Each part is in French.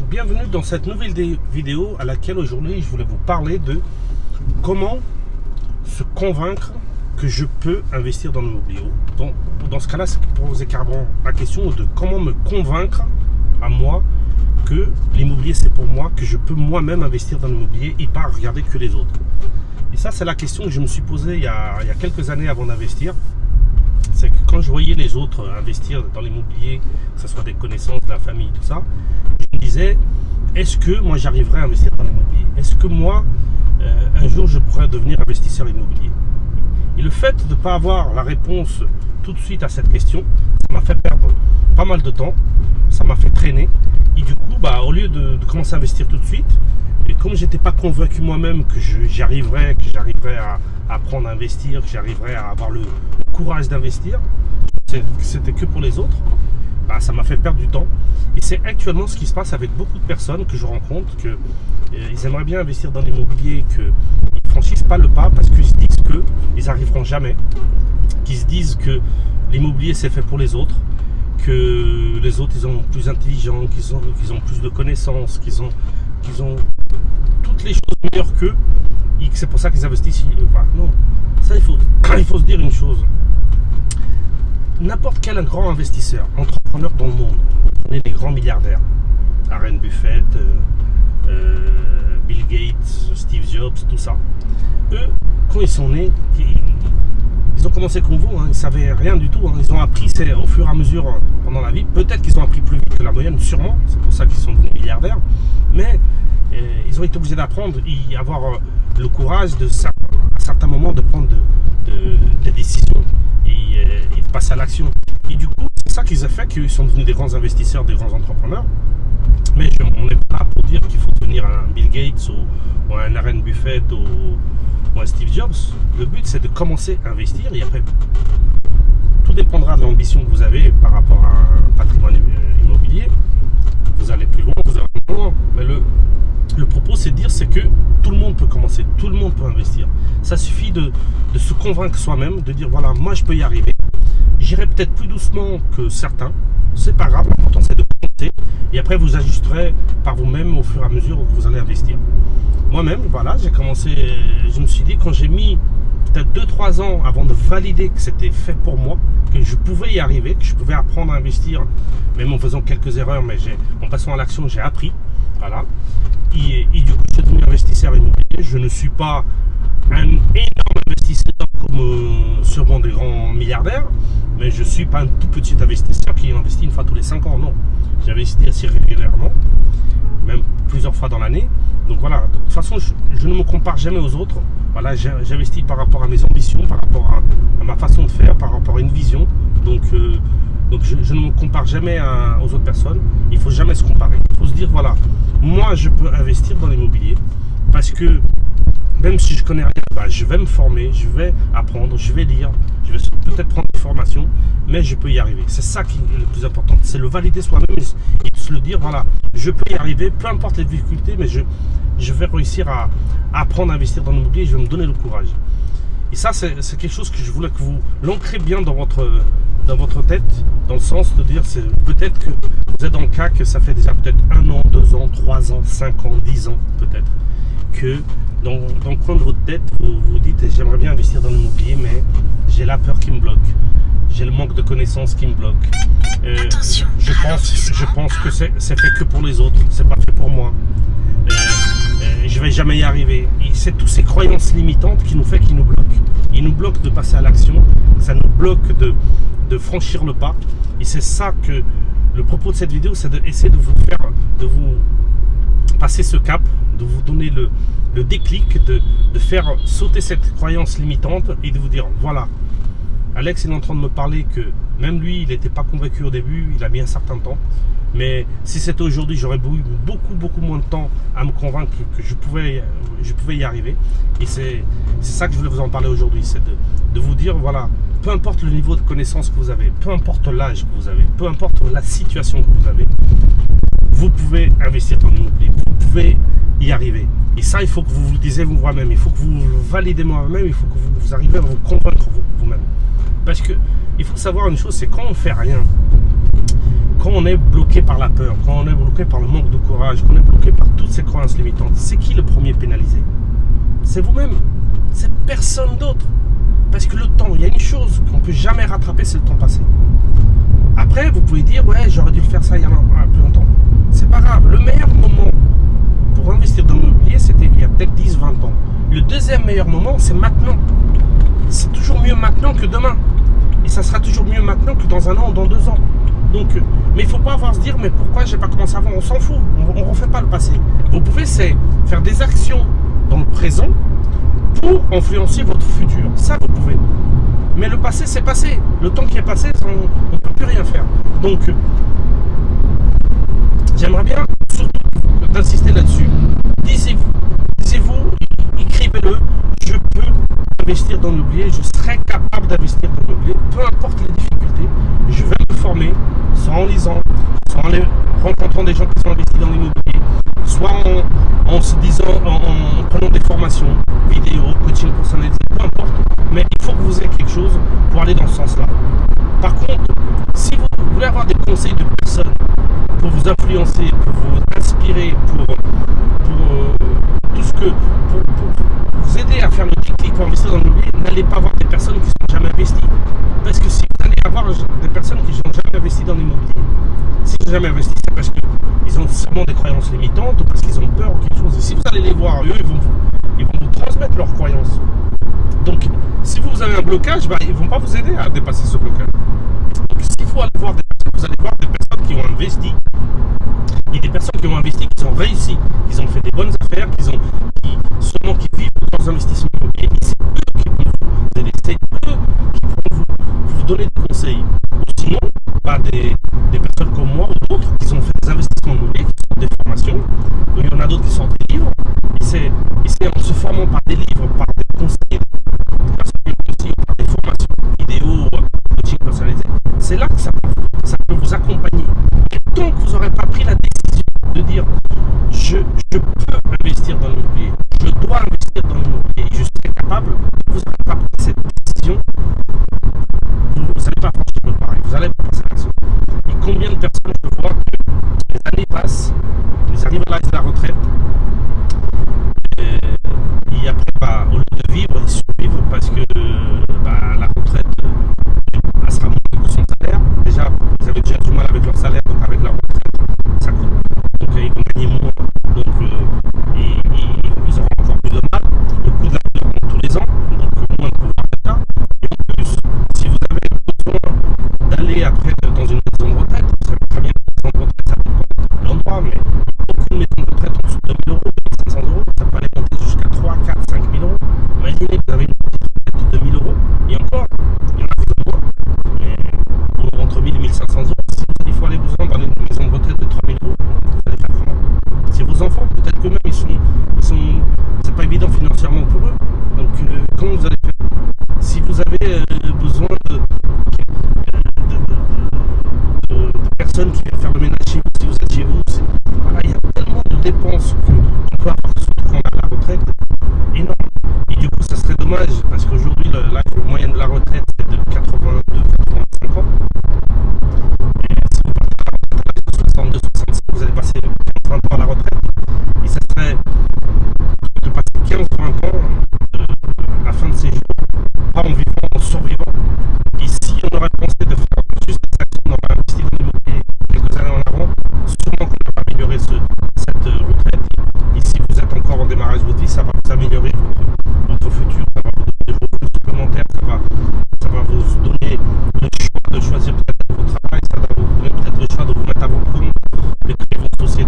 bienvenue dans cette nouvelle vidéo à laquelle aujourd'hui je voulais vous parler de comment se convaincre que je peux investir dans l'immobilier. Dans ce cas-là, c'est pour poser carrément la question de comment me convaincre à moi que l'immobilier c'est pour moi, que je peux moi-même investir dans l'immobilier et pas regarder que les autres. Et ça, c'est la question que je me suis posée il y a quelques années avant d'investir. C'est que quand je voyais les autres investir dans l'immobilier, que ce soit des connaissances, de la famille, tout ça, je me disais, est-ce que moi j'arriverai à investir dans l'immobilier? Est-ce que moi, un jour, je pourrais devenir investisseur immobilier? Et le fait de ne pas avoir la réponse tout de suite à cette question, ça m'a fait perdre pas mal de temps, ça m'a fait traîner. Et du coup, au lieu de commencer à investir tout de suite, et comme je n'étais pas convaincu moi-même que j'arriverais à apprendre à investir, que j'arriverais à avoir le courage d'investir, c'était que pour les autres, ça m'a fait perdre du temps. Et c'est actuellement ce qui se passe avec beaucoup de personnes que je rencontre, qu'ils aimeraient bien investir dans l'immobilier, qu'ils ne franchissent pas le pas parce qu'ils se disent qu'ils n'arriveront jamais, qu'ils se disent que l'immobilier c'est fait pour les autres, que les autres ils sont plus intelligents, qu'ils ont plus de connaissances, qu'ils ont toutes les choses meilleures qu'eux et que c'est pour ça qu'ils investissent. Non, ça il faut se dire une chose. N'importe quel grand investisseur, entrepreneur dans le monde, on est des grands milliardaires, Warren Buffett, Bill Gates, Steve Jobs, tout ça. Eux, quand ils sont nés, ils ont commencé comme vous, ils ne savaient rien du tout. Ils ont appris au fur et à mesure pendant la vie. Peut-être qu'ils ont appris plus vite que la moyenne, sûrement. C'est pour ça qu'ils sont devenus milliardaires. Mais ils ont été obligés d'apprendre et avoir le courage à certains moments de prendre des décisions et de passer à l'action. Et du coup, c'est ça qu'ils ont fait, qu'ils sont devenus des grands investisseurs, des grands entrepreneurs. Mais on n'est pas là pour dire qu'il faut devenir un Bill Gates ou un Warren Buffett ou un Steve Jobs. Le but, c'est de commencer à investir et après, tout dépendra de l'ambition que vous avez par rapport à un patrimoine immobilier. Vous allez plus loin, vous allez plus loin. Mais le propos, c'est de dire que tout le monde peut commencer, tout le monde peut investir. Ça suffit de se convaincre soi-même, de dire voilà, moi je peux y arriver. J'irai peut-être plus doucement que certains, c'est pas grave, l'important c'est de commencer. Et après vous ajusterez par vous-même au fur et à mesure que vous allez investir. Moi-même, j'ai commencé, je me suis dit, quand j'ai mis peut-être 2-3 ans avant de valider que c'était fait pour moi, que je pouvais y arriver, que je pouvais apprendre à investir, même en faisant quelques erreurs, mais en passant à l'action, j'ai appris. Voilà. Et du coup, je suis devenu investisseur immobilier. Je ne suis pas un énorme investisseur comme sûrement des grands milliardaires, mais je ne suis pas un tout petit investisseur qui investit une fois tous les 5 ans. Non, j'investis assez régulièrement, même plusieurs fois dans l'année. Donc voilà, de toute façon, je ne me compare jamais aux autres. Voilà, j'investis par rapport à mes ambitions, par rapport à ma façon de faire, par rapport à une vision. Donc je ne me compare jamais aux autres personnes. Il ne faut jamais se comparer. Il faut se dire, voilà, moi je peux investir dans l'immobilier parce que même si je connais rien, je vais me former, je vais apprendre, je vais lire, je vais peut-être prendre des formations, mais je peux y arriver. C'est ça qui est le plus important. C'est le valider soi-même et de se le dire, voilà, je peux y arriver, peu importe les difficultés, mais je vais réussir à apprendre à investir dans l'immobilier, je vais me donner le courage. Et ça, c'est quelque chose que je voulais que vous l'ancrez bien dans votre tête, dans le sens de dire, c'est peut-être que vous êtes dans le cas que ça fait déjà peut-être 1 an, 2 ans, 3 ans, 5 ans, 10 ans peut-être, que dans le coin de votre tête, vous vous dites, j'aimerais bien investir dans l'immobilier, mais j'ai la peur qui me bloque, j'ai le manque de connaissances qui me bloque. Je pense que c'est fait que pour les autres, c'est pas fait pour moi. Je vais jamais y arriver. Et c'est toutes ces croyances limitantes qui nous bloquent. Ils nous bloquent de passer à l'action, ça nous bloque de franchir le pas. Et c'est ça que le propos de cette vidéo, c'est d'essayer de vous passer ce cap, de vous donner le déclic, de faire sauter cette croyance limitante et de vous dire, voilà, Alex est en train de me parler que même lui, il n'était pas convaincu au début, il a mis un certain temps. Mais si c'était aujourd'hui, j'aurais eu beaucoup moins de temps à me convaincre que je pouvais y arriver. Et c'est ça que je voulais vous en parler aujourd'hui, c'est de vous dire, voilà, peu importe le niveau de connaissance que vous avez, peu importe l'âge que vous avez, peu importe la situation que vous avez, vous pouvez investir dans l'immobilier, vous pouvez y arriver. Et ça, il faut que vous vous le disiez vous-même, il faut que vous le validez moi-même, il faut que vous arrivez à vous convaincre vous-même. Parce que il faut savoir une chose, c'est quand on ne fait rien, quand on est bloqué par la peur, quand on est bloqué par le manque de courage, quand on est bloqué par toutes ces croyances limitantes, c'est qui le premier pénalisé? C'est vous-même, c'est personne d'autre. Parce que le temps, il y a une chose qu'on ne peut jamais rattraper, c'est le temps passé. Après, vous pouvez dire, ouais, j'aurais dû le faire ça il y a plus longtemps. C'est pas grave, le meilleur moment pour investir dans l'immobilier, c'était il y a peut-être 10-20 ans. Le deuxième meilleur moment, c'est maintenant. C'est toujours mieux maintenant que demain. Et ça sera toujours mieux maintenant que dans un an ou dans 2 ans. Donc, mais il ne faut pas avoir à se dire, mais pourquoi j'ai pas commencé avant? On s'en fout, on ne refait pas le passé. Vous pouvez faire des actions dans le présent pour influencer votre futur. Ça, vous pouvez. Mais le passé, c'est passé. Le temps qui est passé, on ne peut plus rien faire. Donc, j'aimerais bien surtout d'insister là-dessus. Disez-vous, écrivez-le, je peux investir dans l'immobilier, je serai capable d'investir dans l'immobilier, peu importe les difficultés, je vais me former, soit en lisant, soit en rencontrant des gens qui sont investis dans l'immobilier, soit en se disant, en prenant des formations, vidéo, coaching personnalisé, peu importe, mais il faut que vous ayez quelque chose pour aller dans ce sens-là. Par contre, si vous voulez avoir des conseils de personnes pour vous influencer, pour vous inspirer, pour tout ce que, pour vous aider à faire le déclic pour investir dans l'immobilier, n'allez pas voir des personnes qui ne sont jamais investies. Parce que si vous allez avoir des personnes qui n'ont jamais investi dans l'immobilier, si ils n'ont jamais investi, c'est parce qu'ils ont sûrement des croyances limitantes ou parce qu'ils ont peur ou quelque chose. Et si vous allez les voir, eux, ils vont vous transmettre leurs croyances. Donc, si vous avez un blocage, ils ne vont pas vous aider à dépasser ce blocage. Donc, s'il faut aller voir des personnes, vous allez voir des personnes qui ont investi. Il y a des personnes qui ont investi, qui ont réussi, qui ont fait des bonnes affaires, qui vivent leurs investissements immobiliers. Et c'est eux qui vont vous aider, c'est eux qui vont vous donner des conseils. Ou sinon, des personnes comme moi ou d'autres qui ont fait des investissements immobiliers, qui sont des formations. Il y en a d'autres qui sont des livres. Et c'est en se formant par des livres, par des conseils, par des formations vidéo, coaching personnalisé, c'est là que ça peut vous accompagner. Et tant que vous n'aurez pas pris la décision de dire je peux investir dans l'immobilier, je dois investir dans l'immobilier et je serai capable, vous n'aurez pas pris cette décision, vous n'allez pas franchir le pari, vous n'allez pas passer à l'action. Et combien de personnes je vois que les années passent, ils arrivent à l'âge de la retraite, et après, au lieu de vivre, ils survivent parce que la retraite, elle sera moins que son salaire. Déjà, ils avaient déjà du mal avec leur salaire, donc avec leur retraite, ça coûte. Donc ils vont gagner moins, donc ils auront encore plus de mal. Le coût de la vie augmente tous les ans, donc moins de pouvoir d'achat. Et en plus, si vous avez besoin d'aller après dans une maison de retraite, vous savez très bien que une maison de retraite, ça dépend de l'endroit, mais aucune maison de retraite en dessous de 2 000 €, 500 €, ça peut aller monter jusqu'à 3, 4, 5 000 €. Imaginez que vous avez une petite retraite de 2 000 €, et encore, il y en a qui ont moins, mais entre 1 000 et 1 500 €. Il faut aller vous rendre dans une maison de retraite de 3 000 €, vous allez faire comment? Si vos enfants, peut-être qu'eux-mêmes, c'est pas évident financièrement pour eux. Donc, comment vous allez faire? Si vous avez besoin de personnes qui viennent faire le ménage chez vous, si vous êtes chez vous, voilà, il y a tellement de dépenses qu'on peut avoir, surtout quand on a la retraite, énorme. Et du coup, ça serait dommage, parce qu'aujourd'hui, l'âge moyen de la retraite, c'est de 82-85 ans. Et si vous partez à la retraite à 62-65, vous allez passer 15-20 ans à la retraite. Et ça serait de passer 15-20 ans à la fin de ses jours, pas en vivant, en survivant. Et si on aurait pensé de faire juste des actions, on aurait investi dans l'immobilier quelques années en avant, sûrement qu'on aurait amélioré cette retraite. Et si vous êtes encore en démarrage de votre vie, ça va vous améliorer votre futur, ça va vous donner des revenus supplémentaires, ça va vous donner le choix de choisir peut-être votre travail, ça va vous donner peut-être le choix de vous mettre à votre compte, de créer votre société.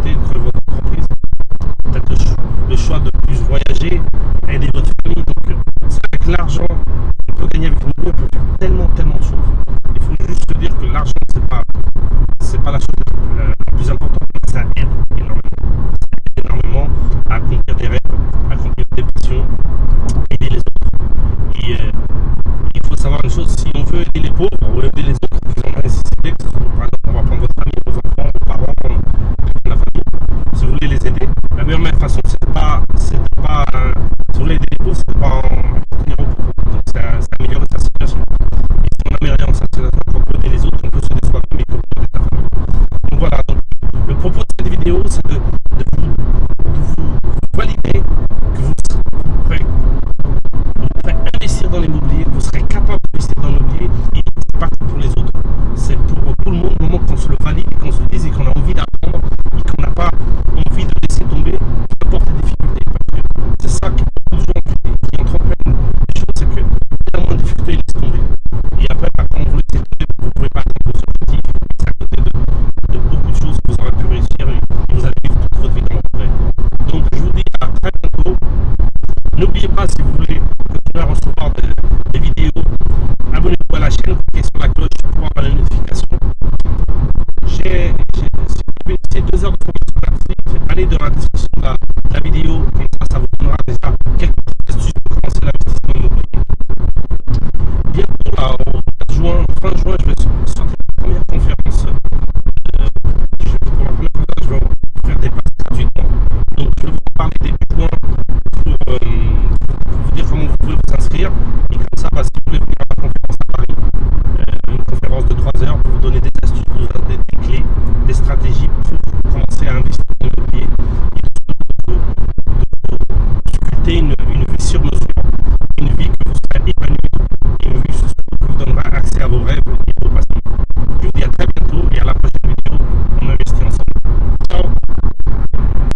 vidéo, c'est de vous valider que vous pourrez investir dans l'immobilier, vous serez capable d'investir dans l'immobilier et c'est pas que pour les autres. C'est pour tout le monde, au moment qu'on se le valide et qu'on se dise et qu'on a envie d'apprendre et qu'on n'a pas envie de laisser tomber peu importe les difficultés. Parce que c'est ça que beaucoup de gens qui entreprennent les choses, c'est que dès la moindre difficulté, ils laissent tomber. Et après, quand vous laissez tomber, vous ne pouvez pas atteindre vos objectifs. C'est à côté de beaucoup de choses que vous aurez pu réussir et vous allez vivre toute votre vie dans le progrès. Donc je vous dis à très bientôt. N'oubliez pas, si vous voulez continuer à recevoir des vidéos, abonnez-vous à la chaîne, cliquez sur la cloche pour avoir les notifications. Si vous voulez bénéficier de 2 heures de formation gratuite, allez dans la description.